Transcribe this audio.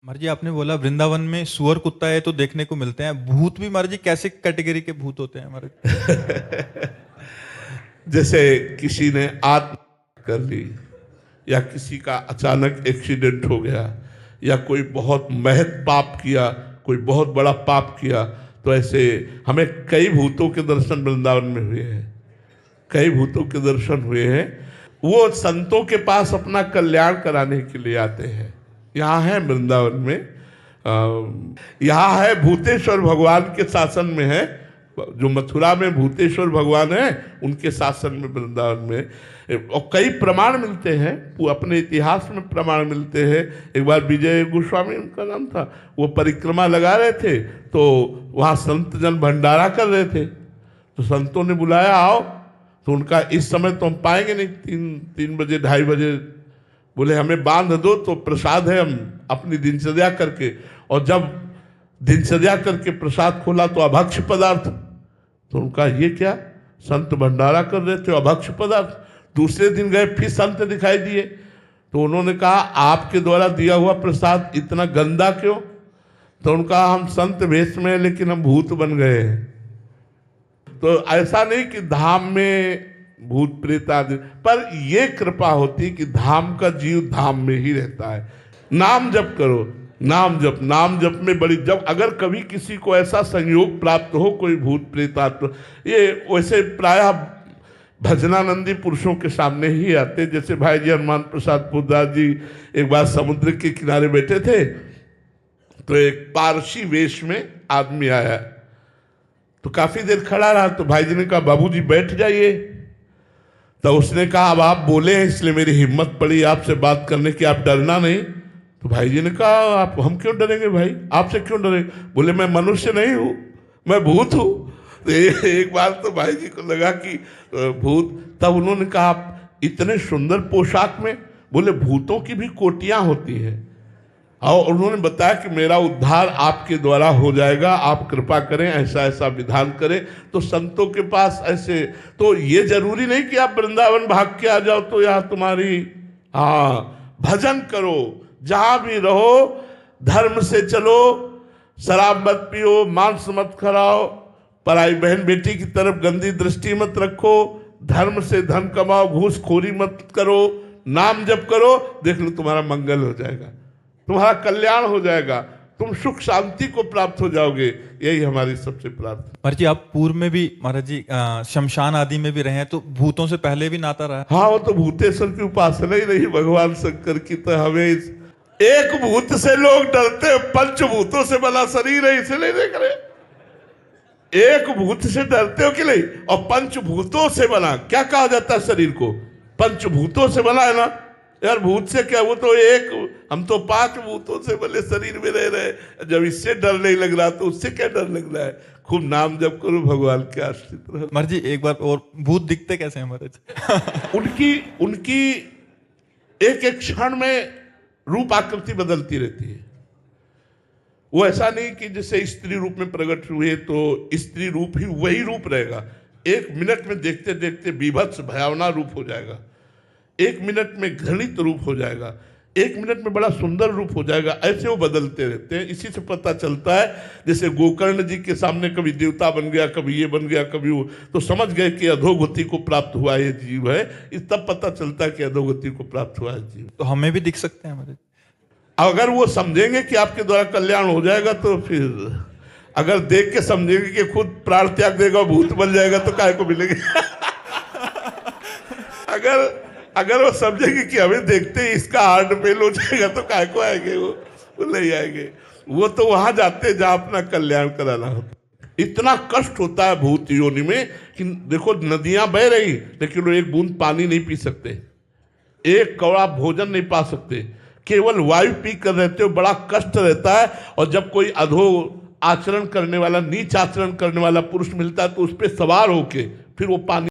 महाराज जी आपने बोला वृंदावन में सुअर कुत्ता है तो देखने को मिलते हैं, भूत भी महाराज जी कैसे कैटेगरी के भूत होते हैं महाराज? जैसे किसी ने आत्महत्या कर ली, या किसी का अचानक एक्सीडेंट हो गया, या कोई बहुत महत पाप किया, कोई बहुत बड़ा पाप किया, तो ऐसे हमें कई भूतों के दर्शन वृंदावन में हुए हैं, कई भूतों के दर्शन हुए हैं। वो संतों के पास अपना कल्याण कराने के लिए आते हैं। यहाँ है वृंदावन में, यहाँ है भूतेश्वर भगवान के शासन में है, जो मथुरा में भूतेश्वर भगवान है उनके शासन में वृंदावन में। और कई प्रमाण मिलते हैं, वो अपने इतिहास में प्रमाण मिलते हैं। एक बार विजय गोस्वामी उनका नाम था, वो परिक्रमा लगा रहे थे, तो वहाँ संत जन भंडारा कर रहे थे, तो संतों ने बुलाया आओ, तो उनका इस समय तो हम पाएंगे नहीं, 3 बजे 2:30 बजे, बोले हमें बांध दो तो प्रसाद है, हम अपनी दिनचर्या करके। और जब दिनचर्या करके प्रसाद खोला तो अभक्ष पदार्थ, तो उनका ये क्या, संत भंडारा कर रहे थे अभक्ष पदार्थ। दूसरे दिन गए फिर संत दिखाई दिए, तो उन्होंने कहा आपके द्वारा दिया हुआ प्रसाद इतना गंदा क्यों? तो उनका हम संत वेश में हैं लेकिन हम भूत बन गए हैं। तो ऐसा नहीं कि धाम में भूत प्रेत आदि, पर ये कृपा होती कि धाम का जीव धाम में ही रहता है। नाम जप करो, नाम जप में बड़ी, जब अगर कभी किसी को ऐसा संयोग प्राप्त हो, कोई भूत प्रेत आत्मा, ये वैसे प्रायः भजनानंदी पुरुषों के सामने ही आते। जैसे भाई जी हनुमान प्रसाद पुरदास जी एक बार समुद्र के किनारे बैठे थे, तो एक पारसी वेश में आदमी आया, तो काफी देर खड़ा रहा, तो भाई जी ने कहा बाबूजी बैठ जाइए। तो उसने कहा अब आप बोले हैं इसलिए मेरी हिम्मत पड़ी आपसे बात करने की, आप डरना नहीं। तो भाई जी ने कहा आप, हम क्यों डरेंगे भाई, आपसे क्यों डरेंगे? बोले मैं मनुष्य नहीं हूँ, मैं भूत हूँ। तो एक बार तो भाई जी को लगा कि भूत, तब उन्होंने कहा आप इतने सुंदर पोशाक में, बोले भूतों की भी कोटियां होती हैं, और उन्होंने बताया कि मेरा उद्धार आपके द्वारा हो जाएगा, आप कृपा करें, ऐसा ऐसा विधान करें। तो संतों के पास ऐसे, तो ये जरूरी नहीं कि आप वृंदावन भाग के आ जाओ तो यहाँ तुम्हारी, हाँ भजन करो, जहां भी रहो धर्म से चलो, शराब मत पियो, मांस मत खाओ, पराई बहन बेटी की तरफ गंदी दृष्टि मत रखो, धर्म से धन कमाओ, घूसखोरी मत करो, नाम जप करो, देख लो तुम्हारा मंगल हो जाएगा, तुम्हारा कल्याण हो जाएगा, तुम सुख शांति को प्राप्त हो जाओगे। यही हमारी सबसे प्रार्थना। महाराज जी आप पूर्व में भी महाराज जी शमशान आदि में भी रहे हैं, तो भूतों से पहले भी नाता रहा है? हाँ, वो तो भूतेश्वर की उपासना ही नहीं भगवान शंकर की। तो हमें एक भूत से लोग डरते, पंचभूतों से बना शरीर है इसलिए देख रहे, एक भूत से डरते हो कि नहीं, और पंचभूतों से बना, क्या कहा जाता है शरीर को, पंचभूतों से बना है ना यार। भूत से क्या, वो तो एक, हम तो 5 भूतों से बने शरीर में रह रहे, जब इससे डर नहीं लग रहा तो उससे क्या डर लग रहा है। खूब नाम जप करो, भगवान के आश्रित रहो। महाराज जी एक बार और, भूत दिखते कैसे हैं महाराज? उनकी एक एक क्षण में रूप आकृति बदलती रहती है। वो ऐसा नहीं कि जैसे स्त्री रूप में प्रकट हुए तो स्त्री रूप ही वही रूप रहेगा, 1 मिनट में देखते देखते बीभत्स भयावना रूप हो जाएगा, 1 मिनट में घृणित रूप हो जाएगा, 1 मिनट में बड़ा सुंदर रूप हो जाएगा। ऐसे वो बदलते रहते हैं। इसी से पता चलता है, जैसे गोकर्ण जी के सामने कभी देवता बन गया, कभी ये बन गया, कभी वो, तो समझ गए कि अधोगति को प्राप्त हुआ ये जीव है। इस तब पता चलता है कि अधोगति को प्राप्त हुआ है जीव। तो हमें भी दिख सकते हैं महाराज? अगर वो समझेंगे कि आपके द्वारा कल्याण हो जाएगा तो फिर, अगर देख के समझेंगे कि खुद प्राण त्याग देगा, भूत बन जाएगा, तो काहे को मिलेंगे? अगर वो समझेंगे कि हमें देखते ही इसका हार्ट फेल हो जाएगा तो काहे को आएंगे, वो नहीं आएंगे। वो तो वहां जाते जहां अपना कल्याण कराना होता। इतना कष्ट होता है भूत योनि में कि देखो नदियां बह रही लेकिन वो एक बूंद पानी नहीं पी सकते, एक कौड़ा भोजन नहीं पा सकते, केवल वायु पी कर रहते हो, बड़ा कष्ट रहता है। और जब कोई अधो आचरण करने वाला, नीच आचरण करने वाला पुरुष मिलता है तो उस पर सवार होके फिर वो पानी